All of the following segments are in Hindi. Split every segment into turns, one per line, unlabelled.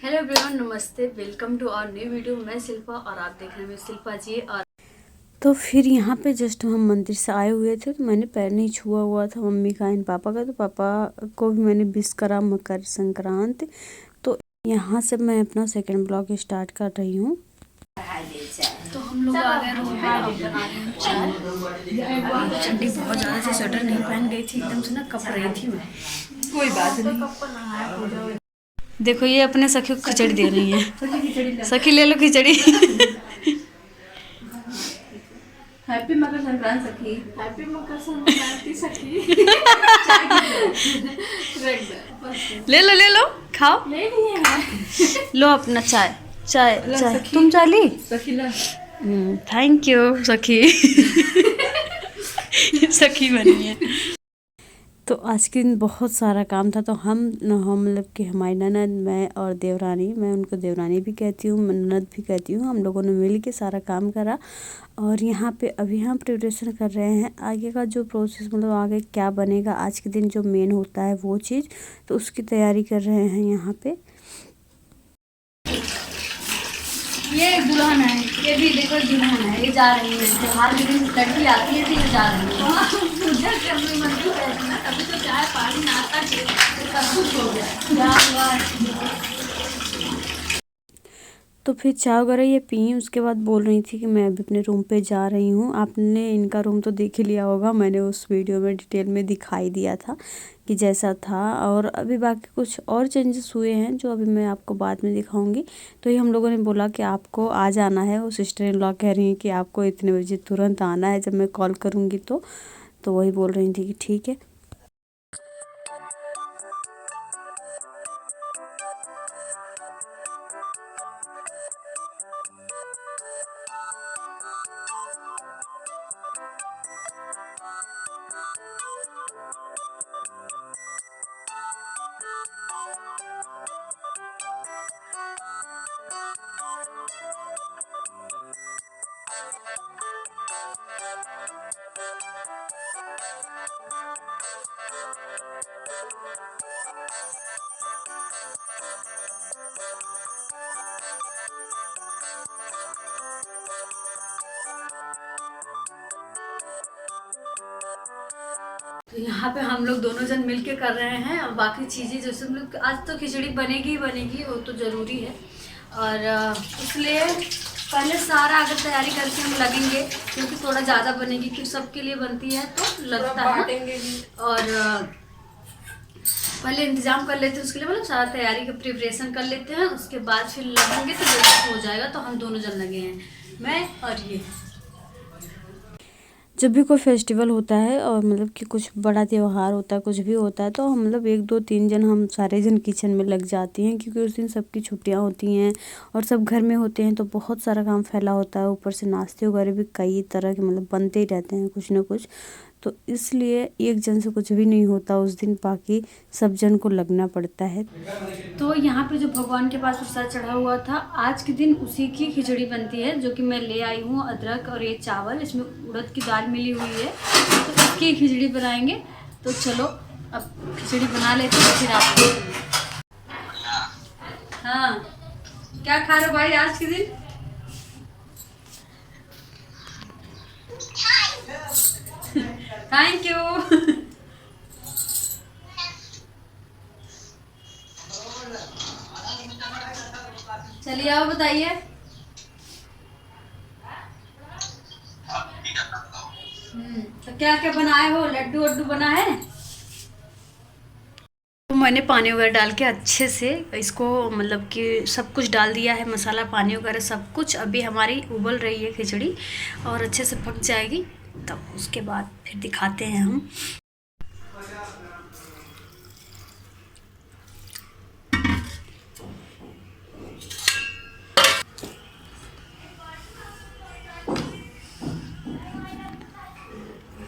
हेलो एवरीवन, नमस्ते, welcome to our new video. मैं शिल्पा और आप देख रहे हैं शिल्पा जी। और तो फिर यहाँ पे जस्ट हम मंदिर से आए हुए थे, तो मैंने पैर नहीं छुआ हुआ था मम्मी का एंड पापा का, तो पापा को भी मैंने विश करा मकर संक्रांति। तो यहाँ से मैं अपना सेकंड ब्लॉग स्टार्ट कर रही हूँ। तो हम लोग आ गए रूम पे, अब बना रही हूँ चाय। ठंडी बहुत ज़्यादा से स्वेटर नहीं पहन गई थी, एकदम से ना कप रही थी मैं। कोई बात नहीं। देखो ये अपने सखी को खिचड़ी दे रही है। सखी ले लो खिचड़ी।
हैप्पी मकर संक्रांति सखी। हैप्पी मकर संक्रांति सखी।
ले लो खाओ।
ले लिए
लो अपना चाय चाय चाय। तुम चाय ली?
सखी ला।
थैंक यू सखी। सखी बनी है। तो आज के दिन बहुत सारा काम था, तो हम मतलब कि हमारी ननद, मैं और देवरानी, मैं उनको देवरानी भी कहती हूँ, ननद भी कहती हूँ, हम लोगों ने मिल के सारा काम करा। और यहाँ पे अभी हम प्रिपरेशन कर रहे हैं आगे का जो प्रोसेस, मतलब आगे क्या बनेगा आज के दिन जो मेन होता है वो चीज़, तो उसकी तैयारी कर रहे हैं यहाँ पे। ये दुल्हन है, ये भी देखो दुल्हन है, ये जा रही है त्योहार के दिन, लड़की आती है तो ये जा रही है पूजा करने। मंदिर बैठना अभी तो चाय पानी नाश्ता सब कुछ हो गया। तो फिर चाय वगैरह ये पी, उसके बाद बोल रही थी कि मैं अभी अपने रूम पे जा रही हूँ। आपने इनका रूम तो देख ही लिया होगा, मैंने उस वीडियो में डिटेल में दिखाई दिया था कि जैसा था। और अभी बाकी कुछ और चेंजेस हुए हैं जो अभी मैं आपको बाद में दिखाऊंगी। तो ये हम लोगों ने बोला कि आपको आ जाना है, वो सिस्टर इन लॉ कह रही हैं कि आपको इतने बजे तुरंत आना है जब मैं कॉल करूँगी। तो वही बोल रही थी कि ठीक है। तो यहाँ पे हम लोग दोनों जन मिलके कर रहे हैं। और बाकी चीज़ें जैसे हम लोग आज तो खिचड़ी बनेगी ही बनेगी, वो तो ज़रूरी है। और इसलिए पहले सारा अगर तैयारी करके हम लगेंगे, क्योंकि थोड़ा ज़्यादा बनेगी, क्योंकि सबके लिए बनती है तो लगता है। और पहले इंतज़ाम कर लेते हैं उसके लिए, मतलब सारा तैयारी का प्रिपरेशन कर लेते हैं, उसके बाद फिर लगेंगे तो जल्दी हो जाएगा। तो हम दोनों जन लगे हैं, मैं और ये। जब भी कोई फेस्टिवल होता है और मतलब कि कुछ बड़ा त्यौहार होता है, कुछ भी होता है, तो हम मतलब 1 2 3 जन हम सारे जन किचन में लग जाती हैं, क्योंकि उस दिन सबकी छुट्टियां होती हैं और सब घर में होते हैं, तो बहुत सारा काम फैला होता है। ऊपर से नाश्ते वगैरह भी कई तरह के मतलब बनते ही रहते हैं कुछ ना कुछ, तो इसलिए एक जन से कुछ भी नहीं होता उस दिन, बाकी सब जन को लगना पड़ता है। तो यहाँ पे जो भगवान के पास प्रसाद चढ़ा हुआ था, आज के दिन उसी की खिचड़ी बनती है, जो कि मैं ले आई हूँ। अदरक और ये चावल, इसमें उड़द की दाल मिली हुई है, तो इसकी खिचड़ी बनाएंगे। तो चलो अब खिचड़ी बना लेते हैं, फिर आपको। हाँ, क्या खा रहे हो भाई आज के दिन? Thank you. चलिए आओ बताइए। तो क्या क्या बनाए हो? लड्डू वड्डू बना है? तो मैंने पानी वगैरह डाल के अच्छे से इसको, मतलब कि सब कुछ डाल दिया है, मसाला पानी वगैरह सब कुछ। अभी हमारी उबल रही है खिचड़ी और अच्छे से पक जाएगी, तब उसके बाद फिर दिखाते हैं हम।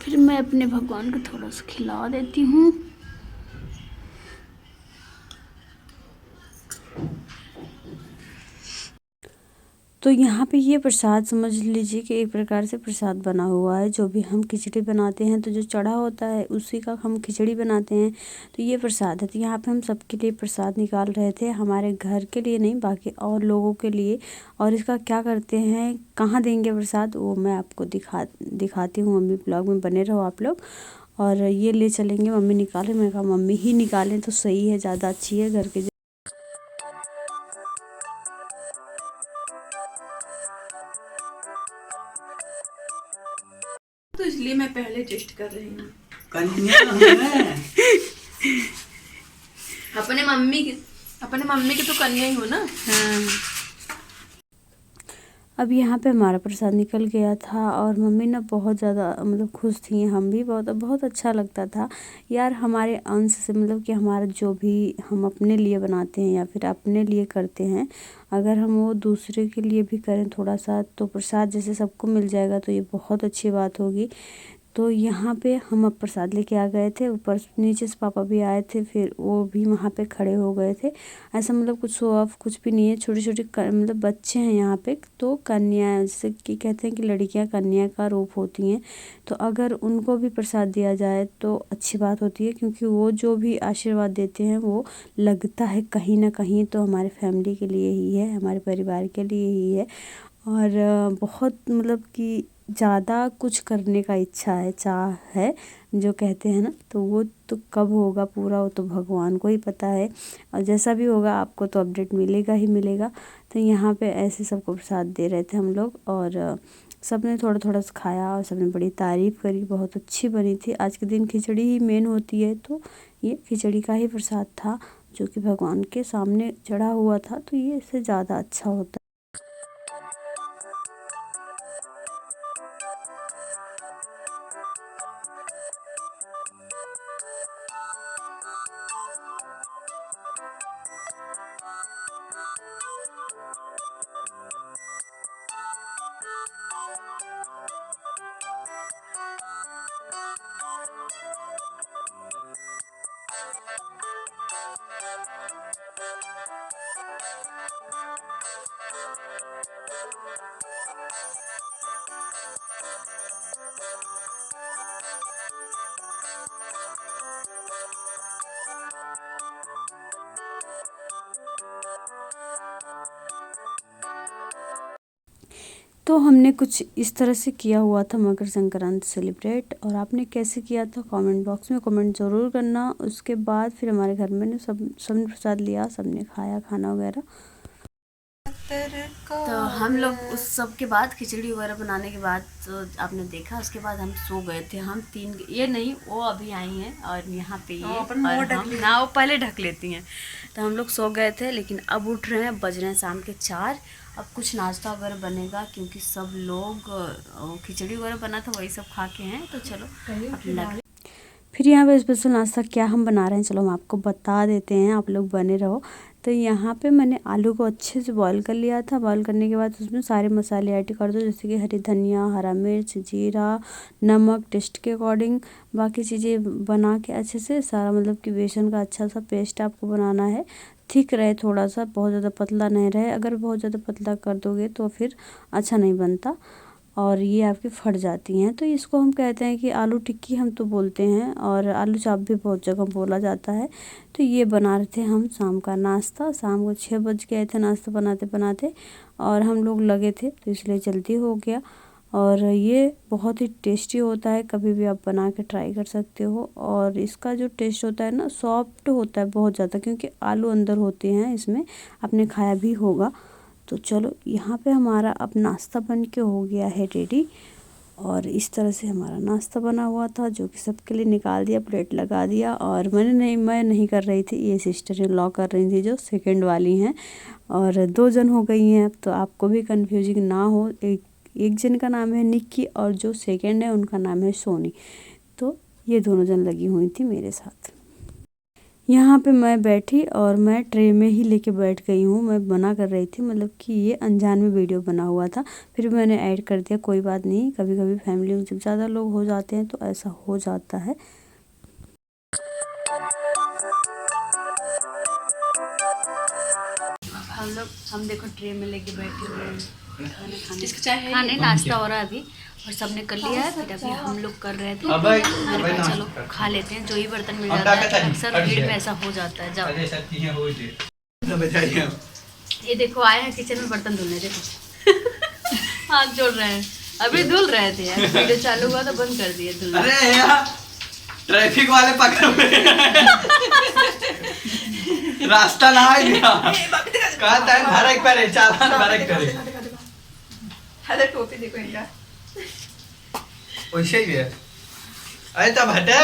फिर मैं अपने भगवान को थोड़ा सा खिला देती हूँ। तो यहाँ पे ये प्रसाद समझ लीजिए कि एक प्रकार से प्रसाद बना हुआ है। जो भी हम खिचड़ी बनाते हैं तो जो चढ़ा होता है उसी का हम खिचड़ी बनाते हैं, तो ये प्रसाद है। तो यहाँ पे हम सबके लिए प्रसाद निकाल रहे थे, हमारे घर के लिए नहीं बाकी और लोगों के लिए। और इसका क्या करते हैं, कहाँ देंगे प्रसाद, वो मैं आपको दिखाती हूँ। मम्मी ब्लॉग में बने रहो आप लोग। और ये ले चलेंगे, मम्मी निकाले, मैं कहा मम्मी ही निकालें तो सही है, ज़्यादा अच्छी है घर के।
तो इसलिए मैं पहले टेस्ट कर रही हूँ। अपने मम्मी की तो कन्या ही हो ना।
हाँ। अब यहाँ पे हमारा प्रसाद निकल गया था और मम्मी ना बहुत ज़्यादा मतलब खुश थी, हम भी बहुत अच्छा लगता था यार। हमारे अंश से मतलब कि हमारा जो भी हम अपने लिए बनाते हैं या फिर अपने लिए करते हैं, अगर हम वो दूसरे के लिए भी करें थोड़ा सा, तो प्रसाद जैसे सबको मिल जाएगा तो ये बहुत अच्छी बात होगी। तो यहाँ पे हम अब प्रसाद लेके आ गए थे, ऊपर नीचे से पापा भी आए थे, फिर वो भी वहाँ पे खड़े हो गए थे। ऐसा मतलब कुछ शो ऑफ कुछ भी नहीं है, छोटे छोटे मतलब बच्चे हैं यहाँ पे। तो कन्या जैसे कि कहते हैं कि लड़कियाँ कन्या का रूप होती हैं, तो अगर उनको भी प्रसाद दिया जाए तो अच्छी बात होती है, क्योंकि वो जो भी आशीर्वाद देते हैं वो लगता है कहीं ना कहीं तो हमारे फैमिली के लिए ही है, हमारे परिवार के लिए ही है। और बहुत मतलब कि ज़्यादा कुछ करने का इच्छा है, चाह है जो कहते हैं ना, तो वो तो कब होगा पूरा वो तो भगवान को ही पता है। और जैसा भी होगा आपको तो अपडेट मिलेगा ही मिलेगा। तो यहाँ पे ऐसे सबको प्रसाद दे रहे थे हम लोग, और सब ने थोड़ा थोड़ा सा खाया और सबने बड़ी तारीफ़ करी, बहुत अच्छी बनी थी। आज के दिन खिचड़ी ही मेन होती है, तो ये खिचड़ी का ही प्रसाद था जो कि भगवान के सामने चढ़ा हुआ था, तो ये इससे ज़्यादा अच्छा होता है। तो हमने कुछ इस तरह से किया हुआ था मकर संक्रांति सेलिब्रेट, और आपने कैसे किया था कमेंट बॉक्स में कमेंट ज़रूर करना। उसके बाद फिर हमारे घर में सबने प्रसाद लिया, सबने खाया खाना वगैरह। तो हम लोग उस सब के बाद खिचड़ी वगैरह बनाने के बाद तो आपने देखा, उसके बाद हम सो गए थे। हम तीन, ये नहीं वो अभी आई हैं और यहाँ पे ये और हम ना वो पहले ढक लेती हैं। तो हम लोग सो गए थे, लेकिन अब उठ रहे हैं, बज रहे हैं शाम के 4। अब कुछ नाश्ता वगैरह बनेगा, क्योंकि सब लोग खिचड़ी वगैरह बना था वही सब खा के हैं। तो चलो अब फिर यहाँ पे स्पेशल नाश्ता क्या हम बना रहे हैं, चलो हम आपको बता देते हैं, आप लोग बने रहो। तो यहाँ पे मैंने आलू को अच्छे से बॉईल कर लिया था। बॉईल करने के बाद उसमें सारे मसाले ऐड कर दो, जैसे कि हरी धनिया, हरा मिर्च, जीरा, नमक टेस्ट के अकॉर्डिंग, बाकी चीज़ें बना के अच्छे से सारा मतलब कि बेसन का अच्छा सा पेस्ट आपको बनाना है। थिक रहे थोड़ा सा, बहुत ज़्यादा पतला नहीं रहे। अगर बहुत ज़्यादा पतला कर दोगे तो फिर अच्छा नहीं बनता और ये आपकी फट जाती हैं। तो इसको हम कहते हैं कि आलू टिक्की हम तो बोलते हैं, और आलू चाप भी बहुत जगह बोला जाता है। तो ये बना रहे थे हम शाम का नाश्ता। शाम को 6 बज गए थे नाश्ता बनाते बनाते, और हम लोग लगे थे तो इसलिए जल्दी हो गया। और ये बहुत ही टेस्टी होता है, कभी भी आप बना के ट्राई कर सकते हो। और इसका जो टेस्ट होता है ना, सॉफ्ट होता है बहुत ज़्यादा, क्योंकि आलू अंदर होते हैं इसमें, आपने खाया भी होगा। तो चलो यहाँ पे हमारा अब नाश्ता बन के हो गया है रेडी, और इस तरह से हमारा नाश्ता बना हुआ था, जो कि सबके लिए निकाल दिया, प्लेट लगा दिया। और मैं नहीं कर रही थी, ये सिस्टर इन लॉ कर रही थी जो सेकंड वाली हैं, और 2 जन हो गई हैं। तो आपको भी कंफ्यूजिंग ना हो, एक जन का नाम है निक्की और जो सेकंड है उनका नाम है सोनी। तो ये दोनों जन लगी हुई थी मेरे साथ। यहाँ पे मैं बैठी और मैं ट्रे में ही लेके बैठ गई हूँ। मैं बना कर रही थी, मतलब कि ये अनजान में वीडियो बना हुआ था, फिर मैंने ऐड कर दिया। कोई बात नहीं, कभी कभी फैमिली में जब ज़्यादा लोग हो जाते हैं तो ऐसा हो जाता है। हम देखो ट्रे में लेके बैठे हुए हैं। खाने नाश्ता हो रहा है अभी और सबने कर लिया है। फिर अभी हम लोग कर रहे थे,
अबे
मैंने कहा चलो खा लेते हैं, जो ही बर्तन मिल जाता है। अक्सर भीड़ में ऐसा हो जाता है। जाओ ये देखो आए हैं किचन में बर्तन धुलने, देखो हाथ जोड़ रहे हैं। अभी धुल रहे थे यार, वीडियो चालू हुआ तो बंद कर दिए धुलना।
अरे यार ट्रैफिक वाले पकड़ में रास्ता ना है दिया कहा था भरक करे चालान भरक करे।
अरे टोपी देखो इनका,
वैसे ही है। अरे तब हटे